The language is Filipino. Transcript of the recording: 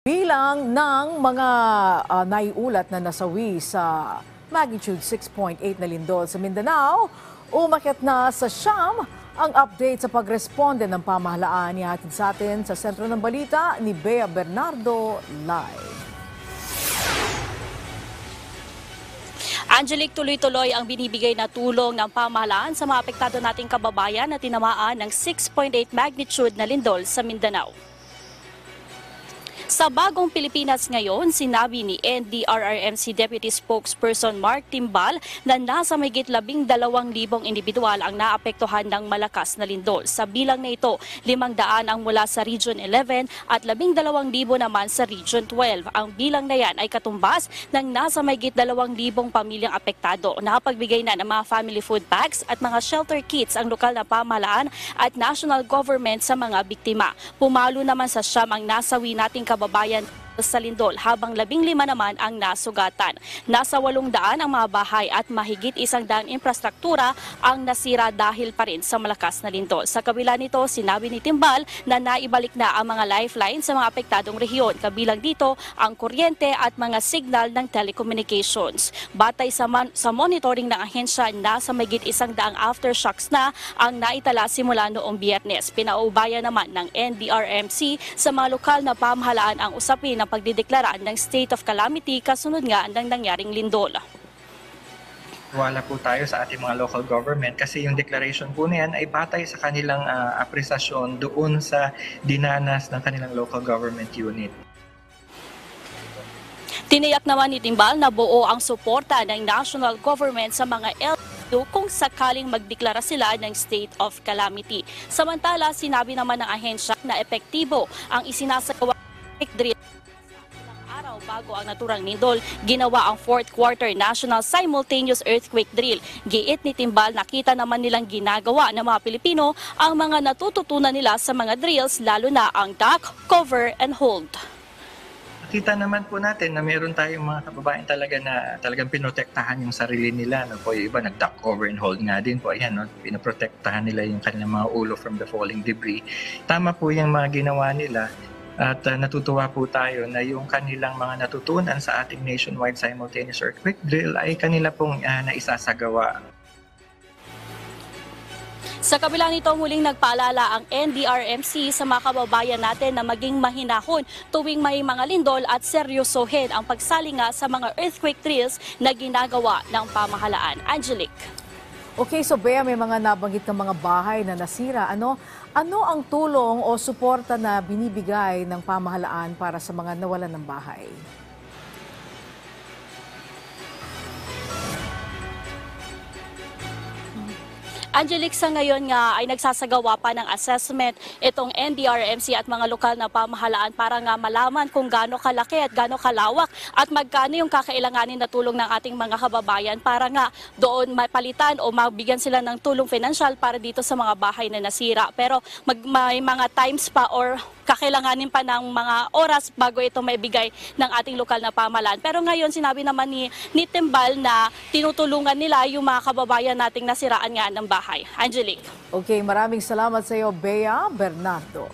Bilang ng mga naiulat na nasawi sa magnitude 6.8 na lindol sa Mindanao, umakyat na sa siyam ang update sa pagresponde ng pamahalaan. Ihatid sa atin sa sentro ng balita ni Bea Bernardo live. Angelique, tuloy-tuloy ang binibigay na tulong ng pamahalaan sa mga apektado nating kababayan na tinamaan ng 6.8 magnitude na lindol sa Mindanao. Sa Bagong Pilipinas ngayon, sinabi ni NDRRMC Deputy Spokesperson Mark Timbal na nasa mahigit 12,000 individual ang naapektuhan ng malakas na lindol. Sa bilang na ito, 500 ang mula sa Region 11 at 12,000 naman sa Region 12. Ang bilang na yan ay katumbas ng nasa mahigit 2,000 pamilyang apektado. Nakapagbigay na ng mga family food packs at mga shelter kits ang lokal na pamahalaan at national government sa mga biktima. Pumalo naman sa siyam ang nasawi nating kababayan sa lindol habang 15 naman ang nasugatan. Nasa 800 ang mga bahay at mahigit 100 infrastruktura ang nasira dahil pa rin sa malakas na lindol. Sa kabila nito, sinabi ni Timbal na naibalik na ang mga lifeline sa mga apektadong rehiyon. Kabilang dito ang kuryente at mga signal ng telecommunications. Batay sa monitoring ng ahensya, nasa mahigit 100 aftershocks na ang naitala simula noong Biyernes. Pinaubayan naman ng NDRMC sa mga lokal na pamahalaan ang usapin ng pagdideklara ng state of calamity kasunod nga ng nangyaring lindol. Wala po tayo sa ating mga local government kasi yung declaration po na yan ay batay sa kanilang apresasyon doon sa dinanas ng kanilang local government unit. Tiniyak naman ni Timbal na buo ang suporta ng national government sa mga LGU kung sakaling magdeklara sila ng state of calamity. Samantala, sinabi naman ng ahensya na epektibo ang isinasagawa ng drill. Bago ang naturang lindol, ginawa ang 4th Quarter National Simultaneous Earthquake Drill. Giit ni Timbal, nakita naman nilang ginagawa ng mga Pilipino ang mga natututunan nila sa mga drills, lalo na ang duck, cover, and hold. Nakita naman po natin na meron tayong mga kababayan talaga na talagang pinotektahan yung sarili nila. No? Po, yung iba nag-duck, cover, and hold nga din po. Ayan, no? Pinoprotektahan nila yung kanilang mga ulo from the falling debris. Tama po yung mga ginawa nila. At natutuwa po tayo na yung kanilang mga natutunan sa ating nationwide simultaneous earthquake drill ay kanila pong naisasagawa. Sa kabila nito, muling nagpaalala ang NDRMC sa mga kababayan natin na maging mahinahon tuwing may mga lindol at seryosohin ang pagsalinga sa mga earthquake drills na ginagawa ng pamahalaan. Angelique. Okay, so Bea, may mga nabanggit ng mga bahay na nasira. Ano ang tulong o suporta na binibigay ng pamahalaan para sa mga nawalan ng bahay? Angelique, sa ngayon nga ay nagsasagawa pa ng assessment itong NDRMC at mga lokal na pamahalaan para nga malaman kung gaano kalaki at gaano kalawak at magkano yung kakailanganin na tulong ng ating mga kababayan para nga doon mapalitan o mabigyan sila ng tulong financial para dito sa mga bahay na nasira. Pero may mga times pa or kakailanganin pa ng mga oras bago ito maibigay ng ating lokal na pamahalaan. Pero ngayon, sinabi naman ni Timbal na tinutulungan nila yung mga kababayan nating nasiraan nga ng bahay. Angelique. Okay, maraming salamat sa iyo, Bea Bernardo.